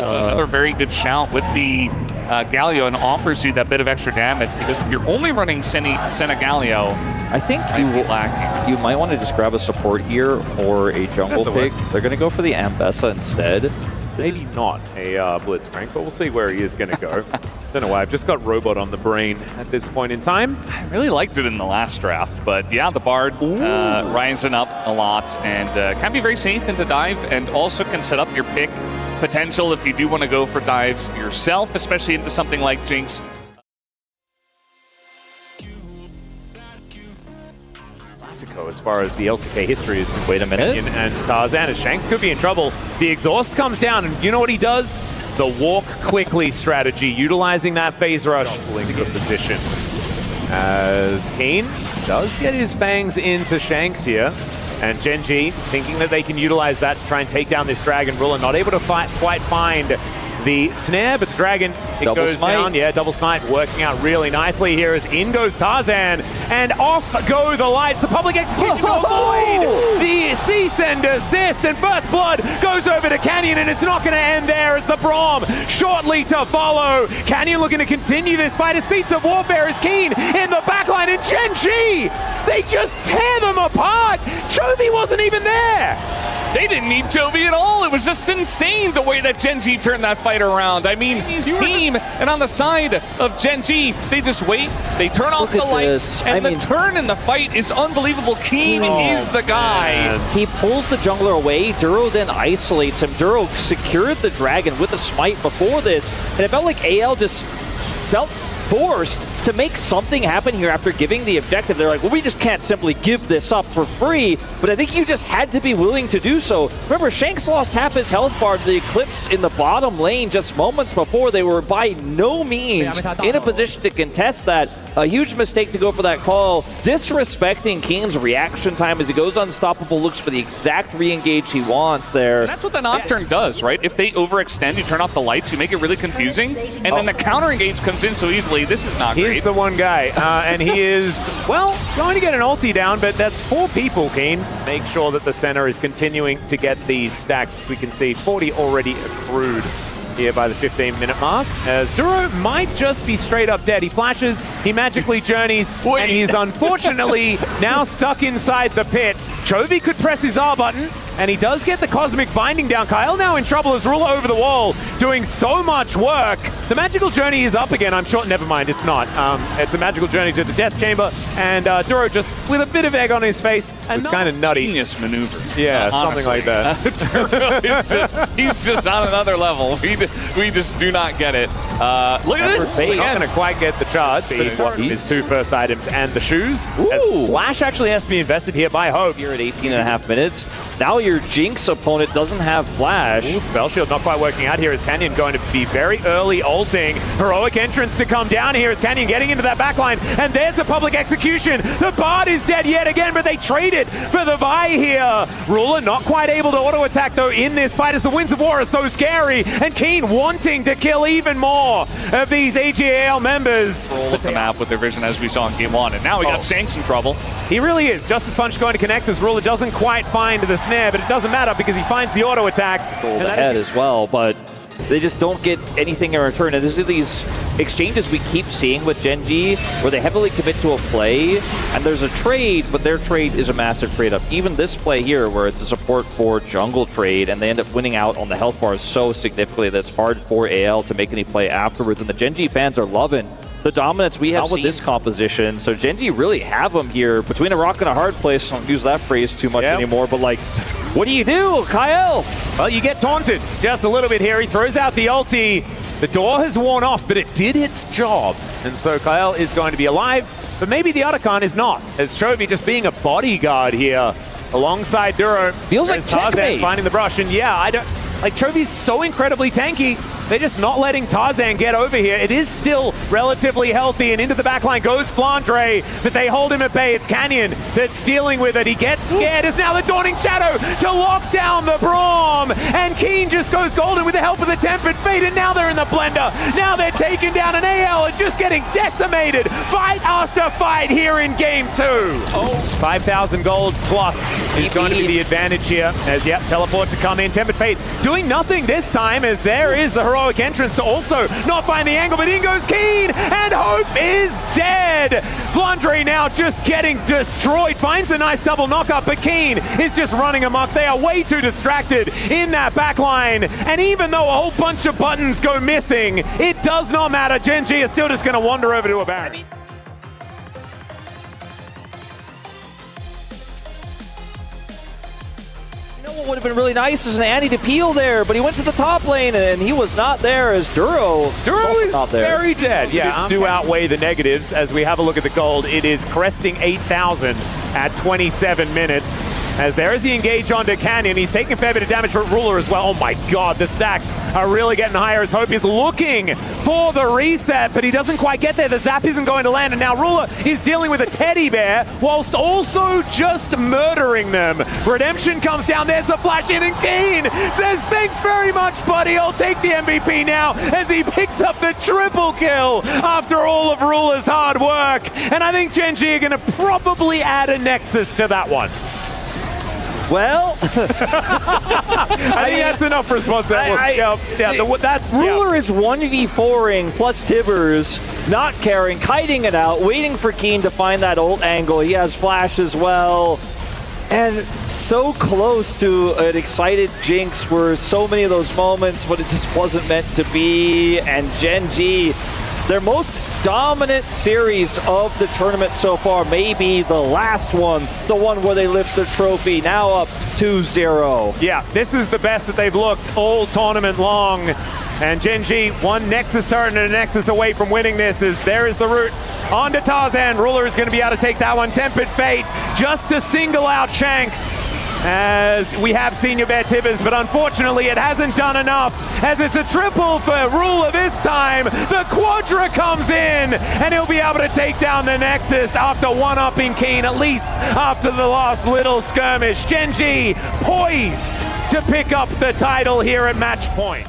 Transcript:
So another very good shout with the Galio, and offers you that bit of extra damage, because if you're only running Senna Galio, I think you might want to just grab a support here or a jungle pick. They're going to go for the Ambessa instead. Maybe not a Blitzcrank, but we'll see where he is going to go. Don't know why, I've just got Robot on the brain at this point in time. I really liked it in the last draft, but yeah, the Bard rising up a lot, and can be very safe into dive, and also can set up your pick potential if you do want to go for dives yourself, especially into something like Jinx. As far as the LCK history is concerned. Wait a minute. And Tarzan, as Shanks could be in trouble. The exhaust comes down, and you know what he does? The walk quickly strategy, utilizing that phase rush to good position. As Kiin does get his fangs into Shanks here. And Gen G thinking that they can utilize that to try and take down this dragon. Ruler not able to quite find the snare, but the dragon, it goes down. Yeah, double smite working out really nicely here as in goes Tarzan, and off go the lights. The public execution to avoid the cease and desist, and first blood goes over to Canyon, and it's not going to end there as the Braum shortly to follow. Canyon looking to continue this fight as Feats of Warfare is Kiin in the backline, and Gen G, they just tear them apart. Chovy wasn't even there. They didn't need Chovy at all. It was just insane the way that Gen G turned that fight around. I mean, his team, and on the side of Gen G, they just wait, they turn off the lights, and the turn in the fight is unbelievable. Kiin is the guy. He pulls the jungler away, Duro then isolates him. Duro secured the dragon with a smite before this, and it felt like AL just felt forced to make something happen here after giving the objective. They're like, well, we just can't simply give this up for free, but I think you just had to be willing to do so. Remember, Shanks lost half his health bar to the Eclipse in the bottom lane just moments before. They were by no means in a position to contest that. A huge mistake to go for that call, disrespecting Kiin's reaction time as he goes unstoppable, looks for the exact re-engage he wants there. And that's what the Nocturne does, right? If they overextend, you turn off the lights, you make it really confusing, and then the counter engage comes in so easily. This is not great. He's the one guy, and he is, well, going to get an ulti down, but that's 4 people, Kiin. Make sure that the center is continuing to get these stacks. We can see 40 already accrued here by the 15-minute mark, as Duro might just be straight up dead. He flashes, he magically journeys, and he's unfortunately now stuck inside the pit. Chovy could press his R button, and he does get the Cosmic Binding down. Kyle now in trouble as Ruler over the wall, doing so much work. The Magical Journey is up again. I'm sure, never mind, it's not. It's a Magical Journey to the Death Chamber, and Duro just with a bit of egg on his face. And it's kind of nutty. Genius maneuver. Yeah, something like that. Duro he's just on another level. We just do not get it. Look at this. Not going to quite get the charge, but his 2 first items and the shoes. As Flash actually has to be invested here by Hope. Here at 18.5 minutes. Now your Jinx opponent doesn't have Flash. Spell Shield not quite working out here as Canyon going to be very early ulting. Heroic entrance to come down here as Canyon getting into that backline, and there's the public execution. The Bard is dead yet again, but they traded for the Vi here. Ruler not quite able to auto attack though in this fight as the Winds of War are so scary, and Kiin wanting to kill even more of these AGAL members. Roll up the map with their vision as we saw in game 1, and now we got Shanks in trouble. He really is. Justice Punch going to connect as Ruler doesn't quite find the snare, but it doesn't matter because he finds the auto attacks. The head as well, but they just don't get anything in return. And this is these exchanges we keep seeing with Gen G where they heavily commit to a play, and there's a trade, but their trade is a massive trade up. Even this play here where it's a support for jungle trade, and they end up winning out on the health bar so significantly that it's hard for AL to make any play afterwards. And the Gen G fans are loving the dominance we have with this composition. So Gen G really have them here between a rock and a hard place. I don't use that phrase too much anymore, but like, what do you do, Kyle? Well, you get taunted just a little bit here. He throws out the ulti. The door has worn off, but it did its job. And so Kyle is going to be alive, but maybe the Otacon is not, as Chovy just being a bodyguard here alongside Duro. Feels like Tarzan finding the brush, and yeah, I don't, like, Chovy's so incredibly tanky. They're just not letting Tarzan get over here. It is still relatively healthy, and into the backline goes Flandre, but they hold him at bay. It's Canyon that's dealing with it. He gets scared. It's now the Dawning Shadow to lock down the Braum, and Kiin just goes golden with the help of the Tempered Fate, and now they're in the blender. Now they're taking down an AL and just getting decimated. Fight after fight here in game 2. Oh, 5,000 gold plus is going to be the advantage here, as teleport to come in. Tempered Fate doing nothing this time, as there is the heroic entrance to also not find the angle, but in goes Kiin, and Hope is dead. Flandre now just getting destroyed, finds a nice double knockup, but Kiin is just running amok. They are way too distracted in that backline, and even though a whole bunch of buttons go missing, it does not matter. Gen G is still just going to wander over to a Baron. What would have been really nice is an Annie to peel there, but he went to the top lane and he was not there, as Duro is not there. Very dead. Yeah, do outweigh the negatives as we have a look at the gold. It is cresting 8,000 at 27 minutes, as there is the engage onto Canyon. He's taking a fair bit of damage for Ruler as well. Oh my god, the stacks are really getting higher as Hope is looking for the reset, but he doesn't quite get there. The zap isn't going to land, and now Ruler is dealing with a teddy bear whilst also just murdering them. Redemption comes down. There's the flash in, and Kiin says, thanks very much, buddy. I'll take the MVP now, as he picks up the triple kill after all of Ruler's hard work. And I think Gen G are going to probably add a Nexus to that one. Well, I think that's enough response. Ruler is 1v4ing plus Tibbers, not caring, kiting it out, waiting for Kiin to find that ult angle. He has flash as well. And so close to an excited Jinx for so many of those moments, but it just wasn't meant to be. And Gen G, their most dominant series of the tournament so far, maybe the last one, the one where they lift the trophy, now up 2-0. Yeah, this is the best that they've looked all tournament long. And Gen G, one Nexus turn and a Nexus away from winning this, as there is the route onto Tarzan. Ruler is going to be able to take that one. Tempered Fate just to single out Shanks, as we have Senior Bear Tibbers, but unfortunately it hasn't done enough, as it's a triple for Ruler this time. The Quadra comes in, and he'll be able to take down the Nexus after one-upping Kiin, at least after the last little skirmish. Gen G poised to pick up the title here at match point.